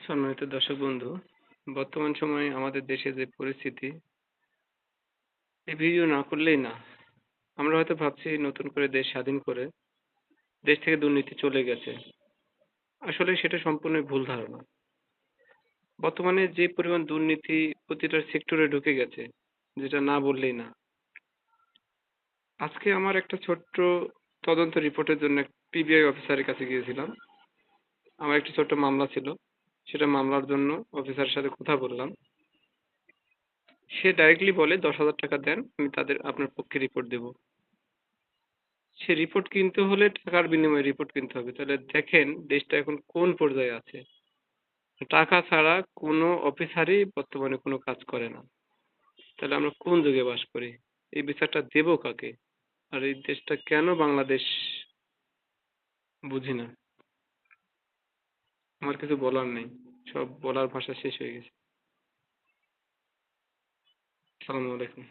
সম্মানিত দর্শক বন্ধু, বর্তমান সময়ে আমাদের দেশে যে পরিস্থিতি, এই ভিডিও না করলেই না। আমরা হয়তো ভাবছি নতুন করে দেশ স্বাধীন করে দেশ থেকে দুর্নীতি চলে গেছে। আসলে সেটা সম্পূর্ণই ভুল ধারণা। বর্তমানে যে পরিমাণ দুর্নীতি প্রতিটা সেক্টরে ঢুকে গেছে, যেটা না বললেই না। আজকে আমার একটা ছোট্ট তদন্ত রিপোর্টের জন্য পিবিআই অফিসারের কাছে গিয়েছিলাম। আমার একটি ছোট্ট মামলা ছিল। সেটা মামলার জন্য অফিসারের সাথে কথা বললাম। সে ডাইরেক্টলি বলে 10,000 টাকা দেন, আমি আপনার পক্ষে রিপোর্ট দেব। সে রিপোর্ট কিনতে হলে টাকার বিনিময়ে রিপোর্ট কিনতে হবে। তাহলে দেখেন দেশটা এখন কোন পর্যায়ে আছে। টাকা ছাড়া কোনো অফিসারই বর্তমানে কোনো কাজ করে না। তাহলে আমরা কোন যুগে বাস করি? এই বিচারটা দেব কাকে? আর এই দেশটা কেন বাংলাদেশ বুঝি না। আমার কিছু বলার নেই। সব বলার ভাষা শেষ হয়ে গেছে। আসসালামু আলাইকুম।